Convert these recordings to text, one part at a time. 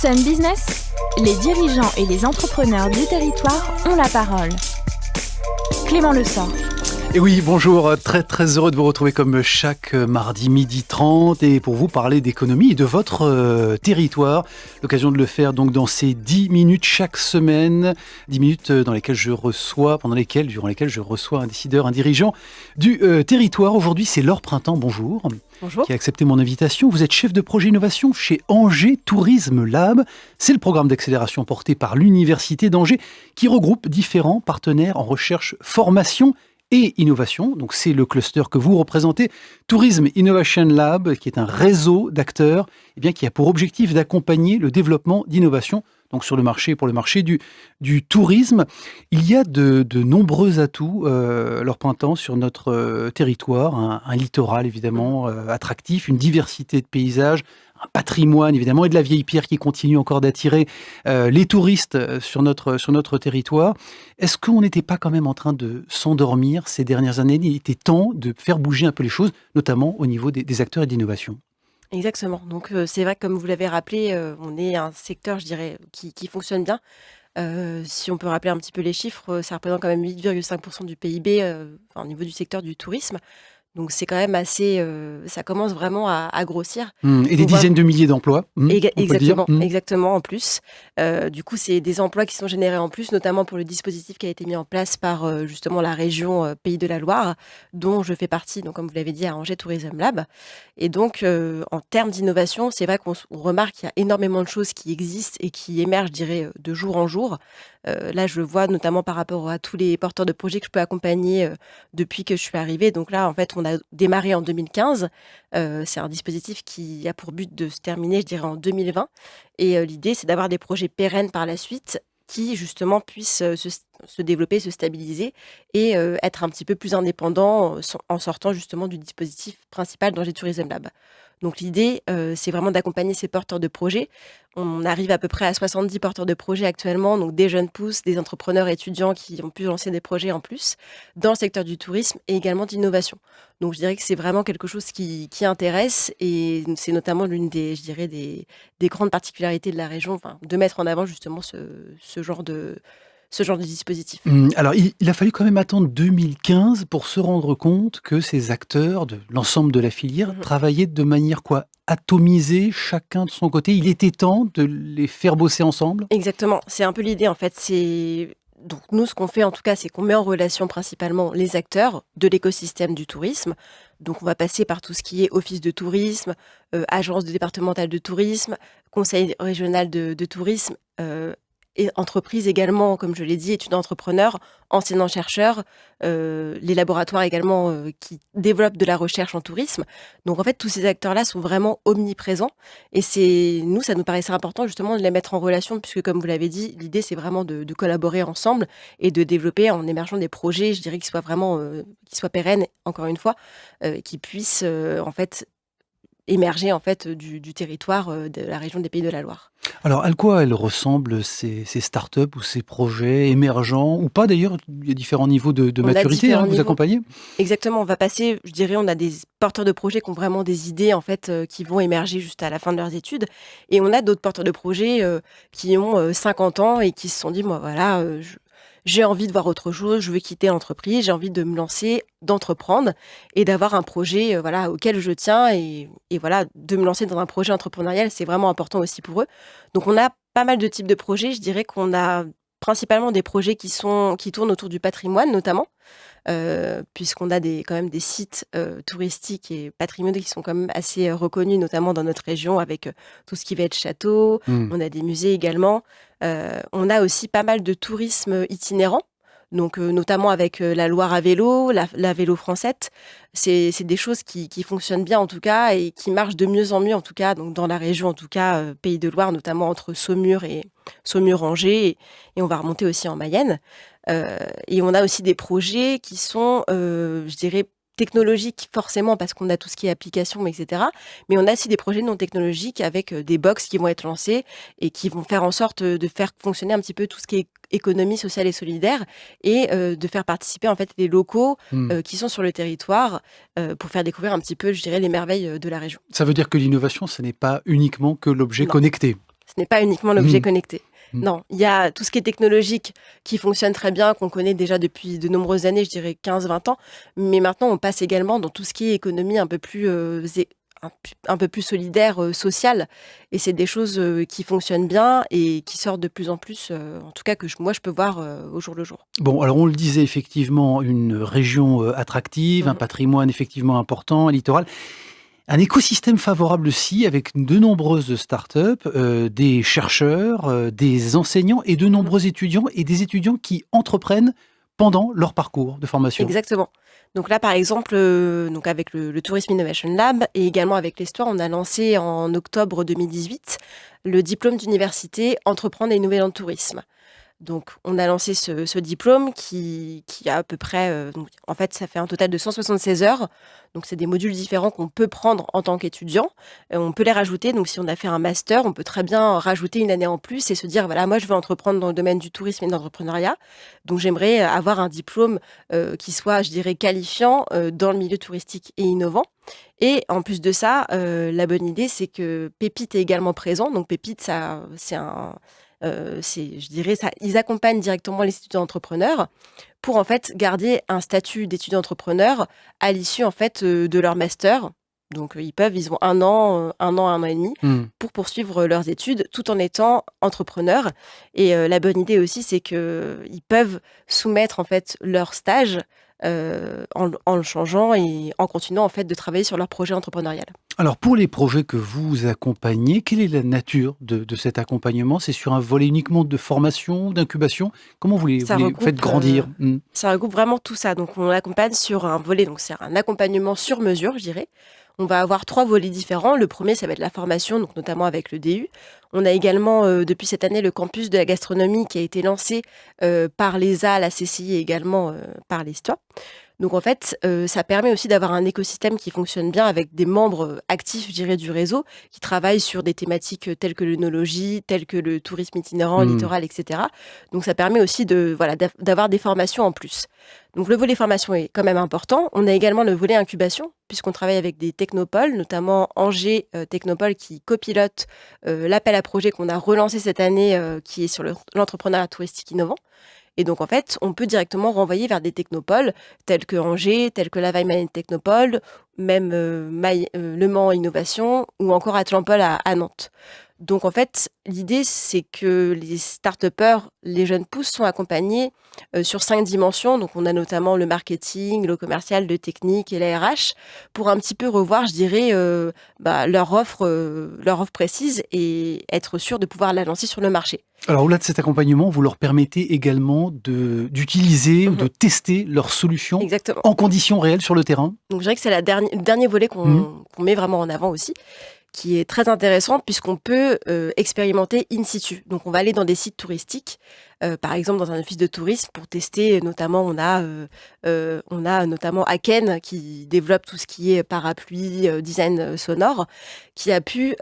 Sun Business, les dirigeants et les entrepreneurs du territoire ont la parole. Clément Lessort. Et oui, bonjour, très heureux de vous retrouver comme chaque mardi 12h30 et pour vous parler d'économie et de votre territoire. L'occasion de le faire donc dans ces 10 minutes chaque semaine, 10 minutes durant lesquelles je reçois un décideur, un dirigeant du territoire. Aujourd'hui, c'est Laure Printemps, bonjour. Bonjour. Qui a accepté mon invitation. Vous êtes chef de projet innovation chez Angers Tourisme Lab. C'est le programme d'accélération porté par l'Université d'Angers qui regroupe différents partenaires en recherche, formation et innovation. Donc c'est le cluster que vous représentez, Tourism Innovation Lab, qui est un réseau d'acteurs qui a pour objectif d'accompagner le développement d'innovation donc sur le marché, pour le marché du tourisme. Il y a de nombreux atouts, Laure Printemps, sur notre territoire, un littoral évidemment attractif, une diversité de paysages, un patrimoine évidemment et de la vieille pierre qui continue encore d'attirer les touristes sur notre territoire. Est-ce qu'on n'était pas quand même en train de s'endormir ces dernières années ? Il était temps de faire bouger un peu les choses, notamment au niveau des acteurs et de l'innovation. Exactement. Donc, c'est vrai que comme vous l'avez rappelé, on est un secteur, je dirais, qui fonctionne bien. Si on peut rappeler un petit peu les chiffres, ça représente quand même 8,5% du PIB au niveau du secteur du tourisme. Donc c'est quand même assez, ça commence vraiment à grossir. Et des dizaines de milliers d'emplois, Exactement en plus. Du coup, c'est des emplois qui sont générés en plus, notamment pour le dispositif qui a été mis en place par justement la région Pays de la Loire, dont je fais partie, donc comme vous l'avez dit, à Angers Tourism Lab. Et donc, en termes d'innovation, c'est vrai qu'on remarque qu'il y a énormément de choses qui existent et qui émergent, je dirais, de jour en jour. Là, je le vois notamment par rapport à tous les porteurs de projets que je peux accompagner depuis que je suis arrivée. Donc là, en fait, on a démarré en 2015. C'est un dispositif qui a pour but de se terminer, je dirais, en 2020. Et l'idée, c'est d'avoir des projets pérennes par la suite qui, justement, puissent se développer, se stabiliser et être un petit peu plus indépendants en sortant, justement, du dispositif principal d'Angers Tourism Lab. Donc l'idée, c'est vraiment d'accompagner ces porteurs de projets. On arrive à peu près à 70 porteurs de projets actuellement, donc des jeunes pousses, des entrepreneurs étudiants qui ont pu lancer des projets en plus dans le secteur du tourisme et également d'innovation. Donc je dirais que c'est vraiment quelque chose qui intéresse et c'est notamment l'une des, je dirais, des grandes particularités de la région, de mettre en avant justement ce genre de dispositif. Alors, il a fallu quand même attendre 2015 pour se rendre compte que ces acteurs de l'ensemble de la filière travaillaient de manière atomisée, chacun de son côté. Il était temps de les faire bosser ensemble ? Exactement, c'est un peu l'idée en fait. Donc nous, ce qu'on fait en tout cas, c'est qu'on met en relation principalement les acteurs de l'écosystème du tourisme. Donc on va passer par tout ce qui est office de tourisme, agence départementale de tourisme, conseil régional de tourisme, et entreprises également, comme je l'ai dit, études d'entrepreneurs, enseignants-chercheurs, les laboratoires également qui développent de la recherche en tourisme. Donc en fait, tous ces acteurs-là sont vraiment omniprésents et ça nous paraissait important justement de les mettre en relation puisque comme vous l'avez dit, l'idée c'est vraiment de collaborer ensemble et de développer en émergeant des projets, je dirais, qui soient vraiment qui soient pérennes, encore une fois, qui puissent en fait émerger en fait du territoire de la région des Pays de la Loire. Alors, à quoi elles ressemblent ces startups ou ces projets émergents ou pas d'ailleurs? Il y a différents niveaux de maturité que vous accompagnez. Exactement, on va passer, je dirais, on a des porteurs de projets qui ont vraiment des idées en fait qui vont émerger juste à la fin de leurs études et on a d'autres porteurs de projets qui ont 50 ans et qui se sont dit, moi voilà, j'ai envie de voir autre chose, je veux quitter l'entreprise, j'ai envie de me lancer, d'entreprendre et d'avoir un projet auquel je tiens et voilà, de me lancer dans un projet entrepreneurial, c'est vraiment important aussi pour eux. Donc on a pas mal de types de projets, je dirais qu'on a principalement des projets qui tournent autour du patrimoine notamment, puisqu'on a quand même des sites touristiques et patrimoniaux qui sont quand même assez reconnus, notamment dans notre région avec tout ce qui va être château, on a des musées également. On a aussi pas mal de tourisme itinérant, donc notamment avec la Loire à vélo, la vélo Francette. C'est des choses qui fonctionnent bien en tout cas et qui marchent de mieux en mieux en tout cas, donc dans la région en tout cas, Pays de Loire, notamment entre Saumur-Angers et on va remonter aussi en Mayenne. Et on a aussi des projets qui sont, je dirais, technologiques forcément parce qu'on a tout ce qui est application, etc. Mais on a aussi des projets non technologiques avec des box qui vont être lancés et qui vont faire en sorte de faire fonctionner un petit peu tout ce qui est économie sociale et solidaire et de faire participer en fait les locaux qui sont sur le territoire pour faire découvrir un petit peu, je dirais, les merveilles de la région. Ça veut dire que l'innovation, ce n'est pas uniquement que l'objet connecté. Ce n'est pas uniquement l'objet Mmh. connecté. Mmh. Non, il y a tout ce qui est technologique qui fonctionne très bien, qu'on connaît déjà depuis de nombreuses années, je dirais 15-20 ans. Mais maintenant, on passe également dans tout ce qui est économie un peu plus, un peu plus solidaire, sociale. Et c'est des choses qui fonctionnent bien et qui sortent de plus en plus, en tout cas que moi je peux voir au jour le jour. Bon, alors on le disait effectivement, une région attractive, un Mhm. patrimoine effectivement important, un littoral. Un écosystème favorable aussi, avec de nombreuses startups, des chercheurs, des enseignants et de Mhm. nombreux étudiants et des étudiants qui entreprennent pendant leur parcours de formation. Exactement. Donc là, par exemple, donc avec le Tourism Innovation Lab et également avec l'Histoire, on a lancé en octobre 2018 le diplôme d'université Entreprendre et innover dans le tourisme. Donc, on a lancé ce diplôme qui a à peu près, donc, en fait, ça fait un total de 176 heures. Donc, c'est des modules différents qu'on peut prendre en tant qu'étudiant. On peut les rajouter. Donc, si on a fait un master, on peut très bien rajouter une année en plus et se dire, voilà, moi, je veux entreprendre dans le domaine du tourisme et de l'entrepreneuriat. Donc, j'aimerais avoir un diplôme qui soit, je dirais, qualifiant dans le milieu touristique et innovant. Et en plus de ça, la bonne idée, c'est que Pépite est également présent. Donc, Pépite, ça, je dirais ça, ils accompagnent directement les étudiants entrepreneurs pour en fait garder un statut d'étudiant entrepreneur à l'issue en fait de leur master. Donc ils ont un an et demi Hmm. pour poursuivre leurs études tout en étant entrepreneurs. Et la bonne idée aussi, c'est que ils peuvent soumettre en fait leur stage en le changeant et en continuant en fait de travailler sur leur projet entrepreneurial. Alors pour les projets que vous accompagnez, quelle est la nature de cet accompagnement? C'est sur un volet uniquement de formation, d'incubation? Comment Ça vous les faites regroupe grandir? Hmm. Ça regroupe vraiment tout ça. Donc, on accompagne sur un volet, donc c'est un accompagnement sur mesure, je dirais. On va avoir 3 volets différents. Le premier, ça va être la formation, donc notamment avec le DU. On a également, depuis cette année, le campus de la gastronomie qui a été lancé par l'ESA, la CCI et également par l'Histoire. Donc en fait, ça permet aussi d'avoir un écosystème qui fonctionne bien avec des membres actifs, je dirais, du réseau, qui travaillent sur des thématiques telles que l'œnologie, telles que le tourisme itinérant, Hmm. littoral, etc. Donc ça permet aussi d'avoir des formations en plus. Donc le volet formation est quand même important. On a également le volet incubation, puisqu'on travaille avec des technopoles, notamment Angers Technopole, qui copilote l'appel à projet qu'on a relancé cette année, qui est sur l'entrepreneuriat touristique innovant. Et donc, en fait, on peut directement renvoyer vers des technopoles tels que Angers, tels que la Weimar Technopole, même Le Mans Innovation ou encore Atlampol à Nantes. Donc, en fait, l'idée, c'est que les start-upers, les jeunes pousses sont accompagnés sur 5 dimensions. Donc, on a notamment le marketing, le commercial, le technique et la RH pour un petit peu revoir, je dirais, leur offre précise et être sûr de pouvoir la lancer sur le marché. Alors au-delà de cet accompagnement, vous leur permettez également d'utiliser ou de tester leurs solutions Exactement. en conditions réelles sur le terrain? Donc, je dirais que c'est le dernier volet Mmh. qu'on met vraiment en avant aussi, qui est très intéressant puisqu'on peut expérimenter in situ. Donc, on va aller dans des sites touristiques, par exemple dans un office de tourisme pour tester. Notamment, on a notamment Aken qui développe tout ce qui est parapluie, design sonore, qui a pu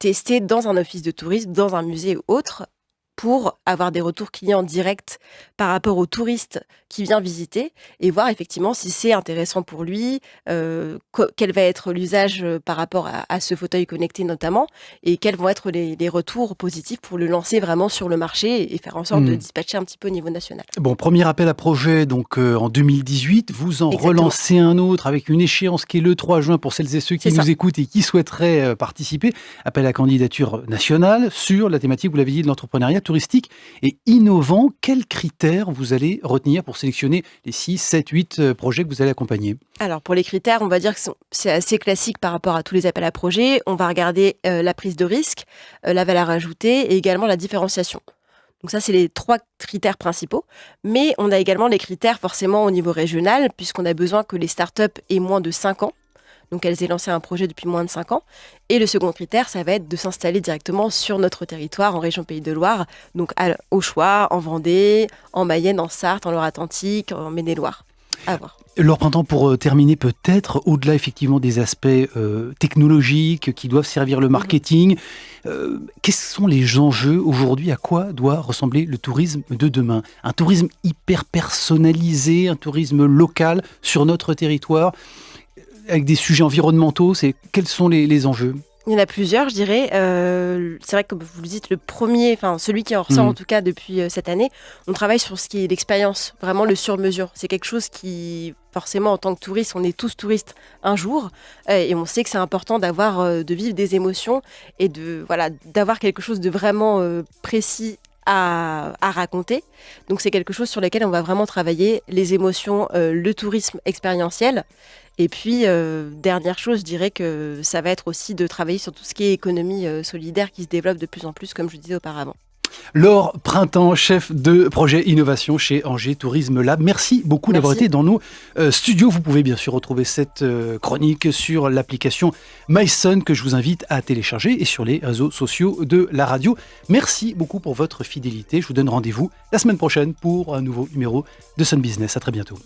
tester dans un office de tourisme, dans un musée ou autre, pour avoir des retours clients directs par rapport au touriste qui vient visiter et voir effectivement si c'est intéressant pour lui, quel va être l'usage par rapport à ce fauteuil connecté notamment, et quels vont être les retours positifs pour le lancer vraiment sur le marché et faire en sorte de Mmh. dispatcher un petit peu au niveau national. Bon, premier appel à projet donc en 2018, vous en Exactement. relancez un autre avec une échéance qui est le 3 juin pour celles et ceux qui C'est nous ça. écoutent et qui souhaiteraient participer. Appel à candidature nationale sur la thématique, vous l'avez dit, de l'entrepreneuriat touristique et innovant. Quels critères vous allez retenir pour sélectionner les 6, 7, 8 projets que vous allez accompagner? Alors pour les critères, on va dire que c'est assez classique par rapport à tous les appels à projets. On va regarder la prise de risque, la valeur ajoutée et également la différenciation. Donc ça, c'est les 3 critères principaux. Mais on a également les critères forcément au niveau régional, puisqu'on a besoin que les startups aient moins de 5 ans. Donc elles aient lancé un projet depuis moins de 5 ans. Et le second critère, ça va être de s'installer directement sur notre territoire, en région Pays de Loire, donc au choix, en Vendée, en Mayenne, en Sarthe, en Loire-Atlantique, en Maine-et-Loire. À voir. Laure Printemps, pour terminer peut-être, au-delà effectivement des aspects technologiques qui doivent servir le marketing, quels sont les enjeux aujourd'hui? À quoi doit ressembler le tourisme de demain? Un tourisme hyper personnalisé, un tourisme local sur notre territoire, avec des sujets environnementaux, quels sont les enjeux? Il y en a plusieurs, je dirais. C'est vrai que, comme vous le dites, le premier, enfin celui qui en ressort en tout cas depuis cette année, on travaille sur ce qui est l'expérience, vraiment le sur-mesure. C'est quelque chose qui, forcément, en tant que touriste, on est tous touristes un jour, et on sait que c'est important de vivre des émotions et d'avoir quelque chose de vraiment précis à raconter. Donc c'est quelque chose sur lequel on va vraiment travailler, les émotions, le tourisme expérientiel. Et puis, dernière chose, je dirais que ça va être aussi de travailler sur tout ce qui est économie solidaire qui se développe de plus en plus, comme je le disais auparavant. Laure Printemps, chef de projet innovation chez Angers Tourisme Lab. Merci beaucoup d'avoir été dans nos studios. Vous pouvez bien sûr retrouver cette chronique sur l'application mySun que je vous invite à télécharger et sur les réseaux sociaux de la radio. Merci beaucoup pour votre fidélité. Je vous donne rendez-vous la semaine prochaine pour un nouveau numéro de Sun Business. À très bientôt.